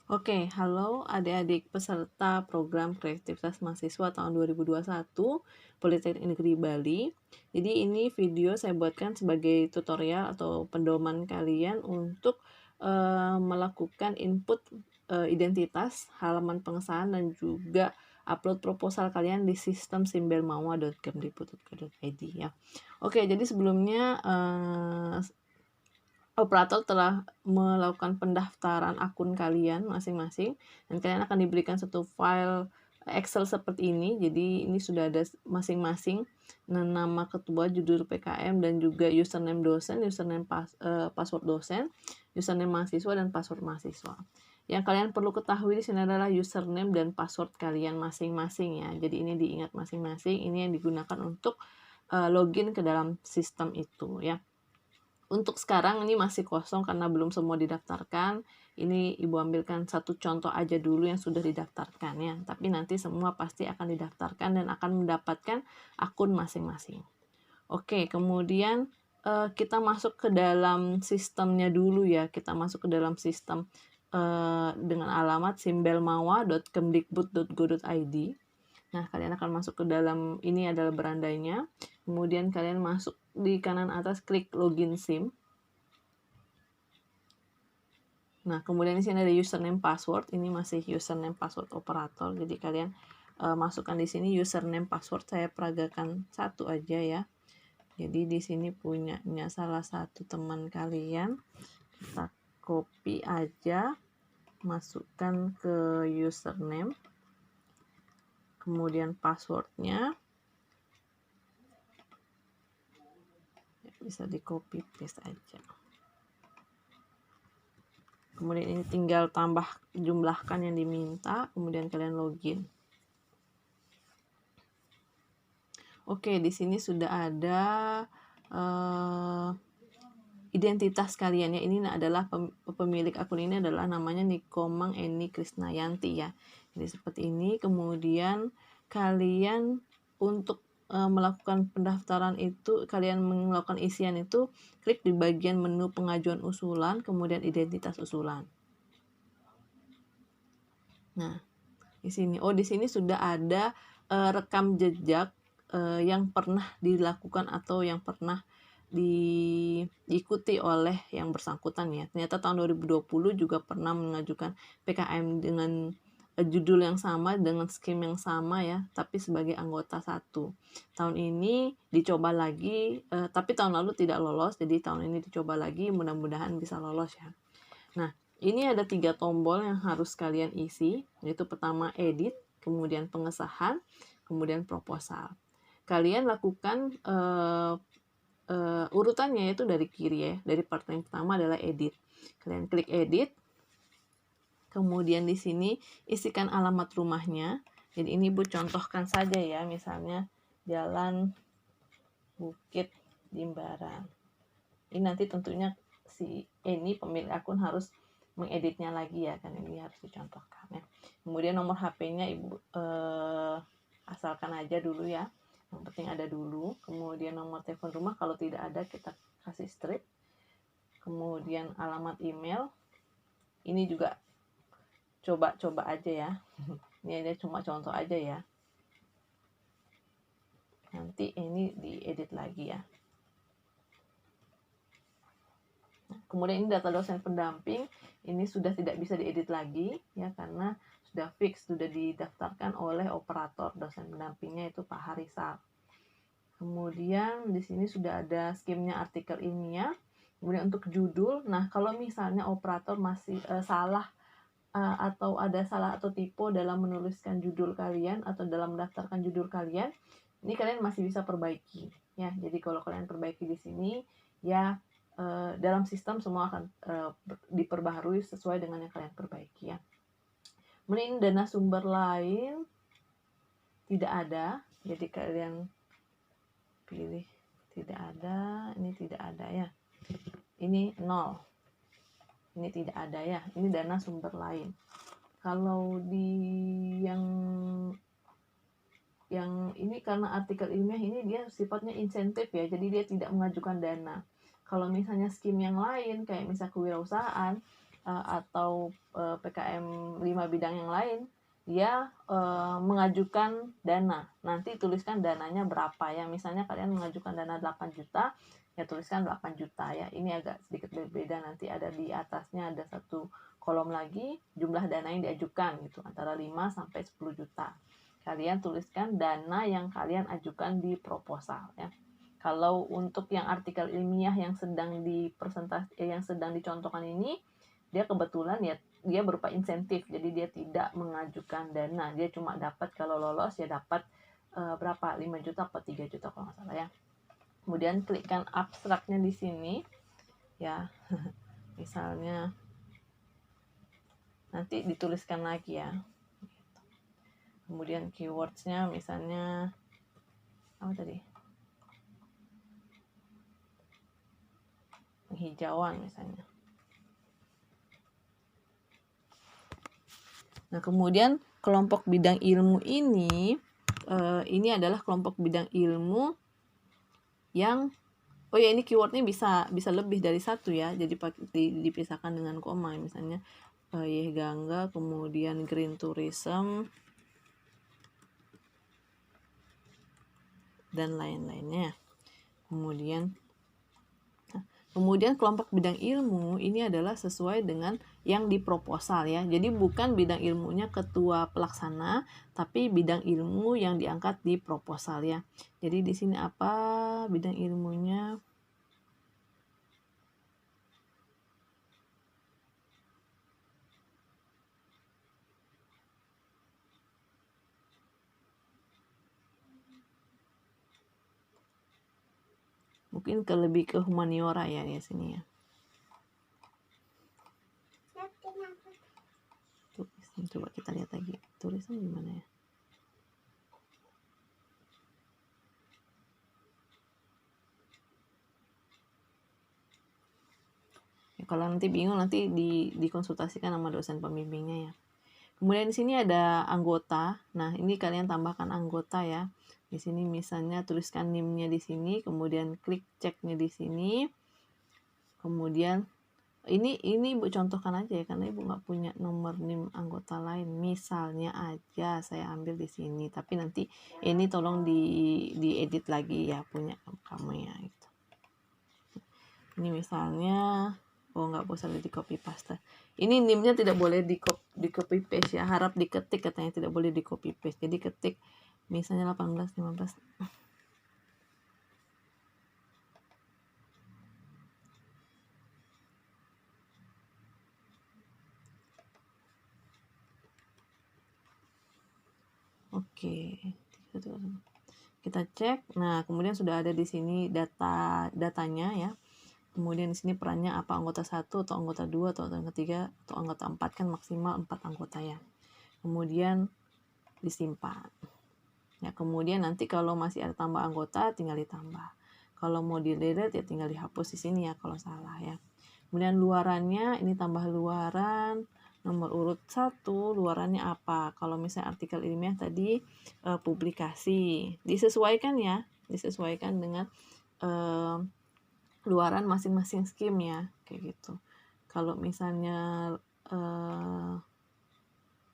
Oke, halo adik-adik peserta program kreativitas mahasiswa tahun 2021 Politeknik Negeri Bali. Jadi ini video saya buatkan sebagai tutorial atau pedoman kalian untuk melakukan input identitas, halaman pengesahan dan juga upload proposal kalian di sistem simbelmawa.kemdikbud.go.id ya. Oke, jadi sebelumnya operator telah melakukan pendaftaran akun kalian masing-masing dan kalian akan diberikan satu file Excel seperti ini. Jadi ini sudah ada masing-masing nama ketua, judul PKM dan juga username dosen, username password dosen, username mahasiswa dan password mahasiswa. Yang kalian perlu ketahui di sini adalah username dan password kalian masing-masing ya. Jadi ini diingat masing-masing. Ini yang digunakan untuk login ke dalam sistem itu ya. Untuk sekarang ini masih kosong karena belum semua didaftarkan. Ini Ibu ambilkan satu contoh aja dulu yang sudah didaftarkan ya. Tapi nanti semua pasti akan didaftarkan dan akan mendapatkan akun masing-masing. Oke, kemudian kita masuk ke dalam sistemnya dulu ya. Kita masuk ke dalam sistem dengan alamat simbelmawa.kemdikbud.go.id. Nah, kalian akan masuk ke dalam, ini adalah berandanya. Kemudian kalian masuk di kanan atas, klik login SIM. Nah, kemudian di sini ada username password. Ini masih username password operator. Jadi kalian masukkan di sini username password. Saya peragakan satu aja ya. Jadi di sini punyanya salah satu teman kalian. Kita copy aja, masukkan ke username. Kemudian passwordnya bisa di copy paste aja. Kemudian ini tinggal tambah, jumlahkan yang diminta, kemudian kalian login. Oke, di sini sudah ada identitas kalian ya. Ini adalah pemilik akun, ini adalah namanya Nikomang Eni Krisnayanti ya. Jadi seperti ini. Kemudian kalian untuk melakukan pendaftaran itu, kalian melakukan isian itu, klik di bagian menu pengajuan usulan, kemudian identitas usulan. Nah, di sini, di sini sudah ada rekam jejak yang pernah dilakukan atau yang pernah diikuti oleh yang bersangkutan ya. Ternyata tahun 2020 juga pernah mengajukan PKM dengan judul yang sama, dengan skim yang sama ya, tapi sebagai anggota 1. Tahun ini dicoba lagi, tapi tahun lalu tidak lolos, jadi tahun ini dicoba lagi, mudah-mudahan bisa lolos ya. Nah, ini ada 3 tombol yang harus kalian isi, yaitu pertama edit, kemudian pengesahan, kemudian proposal. Kalian lakukan urutannya itu dari kiri ya. Dari part yang pertama adalah edit. Kalian klik edit. Kemudian di sini isikan alamat rumahnya. Jadi ini Bu contohkan saja ya, misalnya Jalan Bukit Jimbaran. Ini nanti tentunya si ini pemilik akun harus mengeditnya lagi ya, kan ini harus dicontohkan ya. Kemudian nomor HP-nya Ibu asalkan aja dulu ya. Yang penting ada dulu. Kemudian nomor telepon rumah kalau tidak ada kita kasih strip. Kemudian alamat email. Ini juga coba-coba aja ya. Ini ada cuma contoh aja ya. Nanti ini diedit lagi ya. Kemudian ini data dosen pendamping, ini sudah tidak bisa diedit lagi ya karena sudah fix, sudah didaftarkan oleh operator. Dosen pendampingnya itu Pak Harisal. Kemudian di sini sudah ada skimnya artikel ilmiah. Kemudian untuk judul, nah kalau misalnya operator masih salah atau ada salah atau typo dalam menuliskan judul kalian atau dalam mendaftarkan judul kalian, ini kalian masih bisa perbaiki ya. Jadi kalau kalian perbaiki di sini ya, dalam sistem semua akan diperbaharui sesuai dengan yang kalian perbaiki ya. Kemudian dana sumber lain tidak ada, jadi kalian pilih tidak ada, ini tidak ada ya, ini 0, ini tidak ada ya, ini dana sumber lain. Kalau di yang ini karena artikel ilmiah ini dia sifatnya insentif ya, jadi dia tidak mengajukan dana. Kalau misalnya skim yang lain kayak misal kewirausahaan atau PKM 5 bidang yang lain, dia mengajukan dana. Nanti tuliskan dananya berapa ya. Misalnya kalian mengajukan dana 8 juta, ya tuliskan 8 juta ya. Ini agak sedikit berbeda, nanti ada di atasnya ada satu kolom lagi jumlah dana yang diajukan gitu, antara 5 sampai 10 juta. Kalian tuliskan dana yang kalian ajukan di proposal ya. Kalau untuk yang artikel ilmiah yang sedang yang sedang dicontohkan ini, dia kebetulan ya dia berupa insentif, jadi dia tidak mengajukan dana, dia cuma dapat kalau lolos ya dapat berapa 5 juta atau 3 juta kalau nggak salah ya. Kemudian klikkan abstraknya di sini ya. Misalnya nanti dituliskan lagi ya. Kemudian keywordsnya misalnya apa tadi, penghijauan misalnya. Nah, kemudian kelompok bidang ilmu ini adalah kelompok bidang ilmu yang ini keywordnya bisa lebih dari satu ya. Jadi dipisahkan dengan koma, misalnya Gangga, kemudian green tourism dan lain-lainnya. Kemudian kelompok bidang ilmu ini adalah sesuai dengan yang di proposal ya. Jadi bukan bidang ilmunya ketua pelaksana, tapi bidang ilmu yang diangkat di proposal ya. Jadi di sini apa bidang ilmunya? Mungkin lebih ke humaniora ya di sini ya. Coba kita lihat lagi tulisan gimana ya. Kalau nanti bingung nanti dikonsultasikan sama dosen pembimbingnya ya. Kemudian di sini ada anggota. Nah, ini kalian tambahkan anggota ya. Di sini misalnya tuliskan NIM-nya di sini, kemudian klik ceknya di sini. Kemudian ini Ibu contohkan aja ya, karena Ibu nggak punya nomor NIM anggota lain. Misalnya aja saya ambil di sini, tapi nanti ini tolong diedit lagi ya punya kamu ya gitu. Ini misalnya nggak usah di copy paste. Ini NIM-nya tidak boleh di copy paste ya, harap diketik, katanya tidak boleh di copy paste. Jadi ketik misalnya 18 15. Oke. Kita cek. Nah, kemudian sudah ada di sini datanya ya. Kemudian di sini perannya apa, anggota 1 atau anggota 2 atau anggota 3 atau anggota 4, kan maksimal 4 anggota ya. Kemudian disimpan. Ya, kemudian nanti kalau masih ada tambah anggota tinggal ditambah. Kalau mau di-delete ya tinggal dihapus di sini ya kalau salah ya. Kemudian luarannya ini tambah luaran nomor urut 1, luarannya apa? Kalau misalnya artikel ilmiah tadi publikasi. Disesuaikan ya, disesuaikan dengan luaran masing-masing skim ya, kayak gitu. Kalau misalnya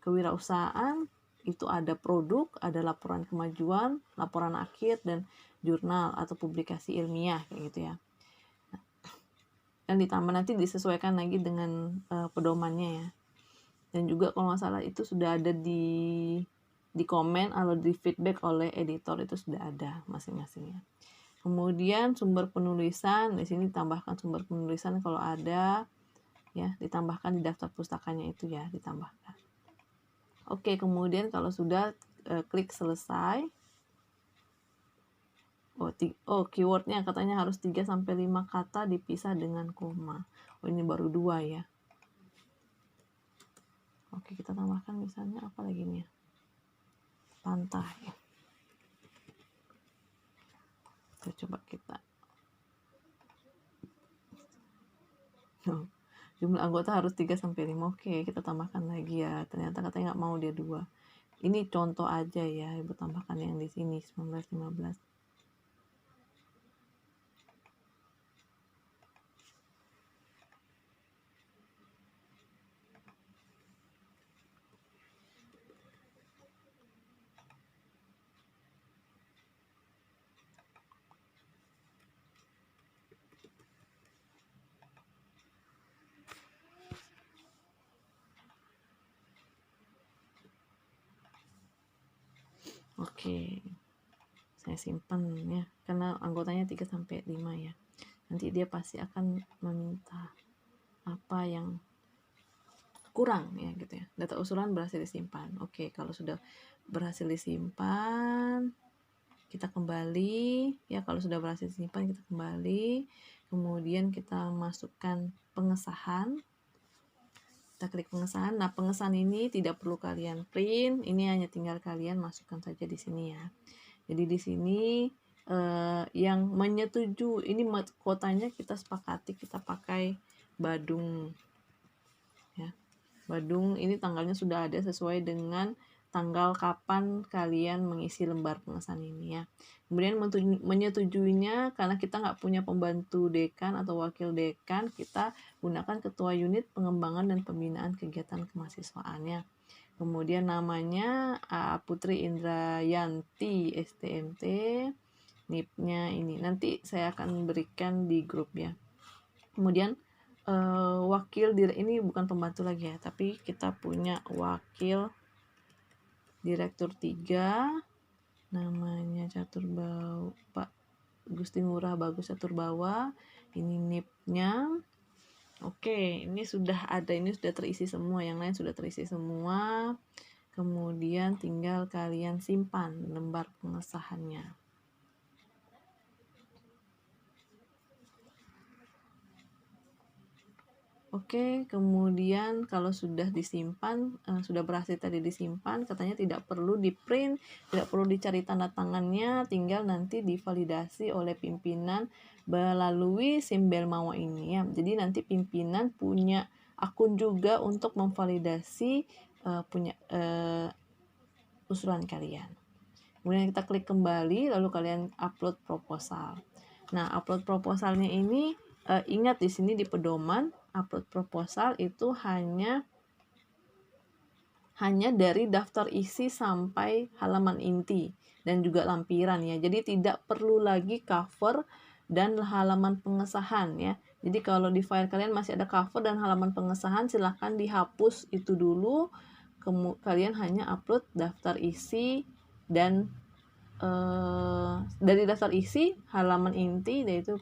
kewirausahaan itu ada produk, ada laporan kemajuan, laporan akhir, dan jurnal atau publikasi ilmiah kayak gitu ya. Dan ditambah nanti disesuaikan lagi dengan pedomannya ya. Dan juga kalau nggak salah itu sudah ada di komen atau di feedback oleh editor, itu sudah ada masing-masingnya. Kemudian sumber penulisan, di sini tambahkan sumber penulisan kalau ada ya, ditambahkan di daftar pustakanya itu ya, ditambahkan. Oke, kemudian kalau sudah klik selesai. Keywordnya katanya harus 3 sampai 5 kata dipisah dengan koma. Ini baru 2 ya. Oke, kita tambahkan misalnya apa lagi nih? Pantai. Coba kita. Jumlah anggota harus 3 sampai 5. Oke, kita tambahkan lagi ya. Ternyata katanya nggak mau dia 2. Ini contoh aja ya, Ibu tambahkan yang di sini 19 15. Oke. Saya simpan ya, karena anggotanya 3-5 ya. Nanti dia pasti akan meminta apa yang kurang ya gitu ya. Data usulan berhasil disimpan. Oke, kalau sudah berhasil disimpan, kita kembali ya. Kalau sudah berhasil disimpan, kita kembali. Kemudian kita masukkan pengesahan. Kita klik pengesahan. Nah, pengesahan ini tidak perlu kalian print, ini hanya tinggal kalian masukkan saja di sini ya. Jadi di sini yang menyetujui ini kotanya kita sepakati, kita pakai Badung ya. Badung ini tanggalnya sudah ada sesuai dengan tanggal kapan kalian mengisi lembar pengesahan ini ya. Kemudian menyetujuinya, karena kita nggak punya pembantu dekan atau wakil dekan, kita gunakan ketua unit pengembangan dan pembinaan kegiatan kemahasiswaannya. Kemudian namanya Putri Indrayanti STMT, NIP-nya ini nanti saya akan berikan di grup ya. Kemudian wakil ini bukan pembantu lagi ya, tapi kita punya wakil direktur 3, namanya Pak Gusti Ngurah Bagus Caturbawa. Ini NIP-nya. Oke, ini sudah ada, ini sudah terisi semua, yang lain sudah terisi semua. Kemudian tinggal kalian simpan lembar pengesahannya. Oke, kemudian kalau sudah disimpan, sudah berhasil tadi disimpan, katanya tidak perlu di print, tidak perlu dicari tanda tangannya, tinggal nanti divalidasi oleh pimpinan melalui simbel mawa ini ya. Jadi nanti pimpinan punya akun juga untuk memvalidasi usulan kalian. Kemudian kita klik kembali, lalu kalian upload proposal. Nah, upload proposalnya ini ingat di sini di pedoman upload proposal itu hanya dari daftar isi sampai halaman inti dan juga lampiran ya. Jadi tidak perlu lagi cover dan halaman pengesahan ya. Jadi kalau di file kalian masih ada cover dan halaman pengesahan, silahkan dihapus itu dulu. Kalian hanya upload daftar isi dan dari daftar isi, halaman inti, yaitu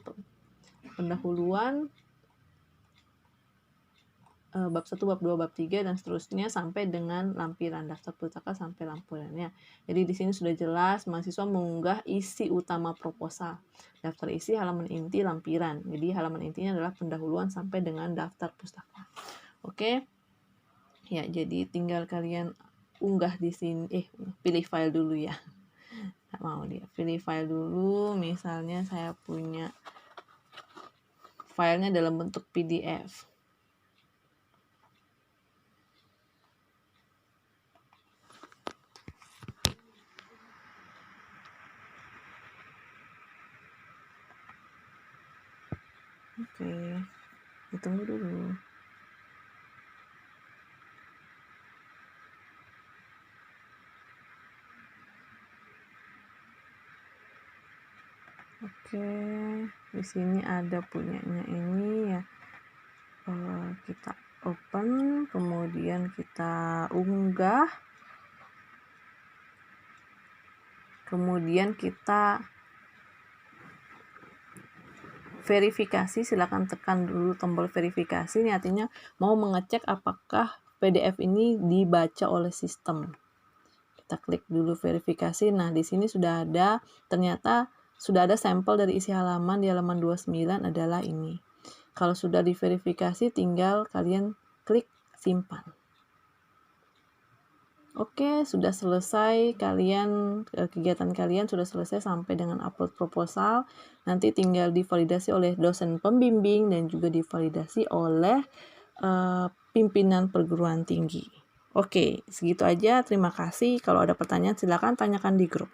pendahuluan, bab 1, bab 2, bab 3 dan seterusnya sampai dengan lampiran, daftar pustaka sampai lampirannya. Jadi di sini sudah jelas mahasiswa mengunggah isi utama proposal. Daftar isi, halaman inti, lampiran. Jadi halaman intinya adalah pendahuluan sampai dengan daftar pustaka. Oke. Ya, jadi tinggal kalian unggah di sini, pilih file dulu ya. Nggak mau dia, pilih file dulu. Misalnya saya punya filenya dalam bentuk PDF. Oke, tunggu dulu. Oke, di sini ada punyanya ini ya. Kita open, kemudian kita unggah, kemudian kita verifikasi. Silakan tekan dulu tombol verifikasi. Ini artinya mau mengecek apakah PDF ini dibaca oleh sistem. Kita klik dulu verifikasi. Nah, di sini sudah ada, ternyata sudah ada sampel dari isi halaman. Di halaman 29 adalah ini. Kalau sudah diverifikasi, tinggal kalian klik simpan. Oke, sudah selesai kegiatan kalian sudah selesai sampai dengan upload proposal. Nanti tinggal divalidasi oleh dosen pembimbing dan juga divalidasi oleh pimpinan perguruan tinggi. Oke, segitu aja. Terima kasih. Kalau ada pertanyaan silakan tanyakan di grup.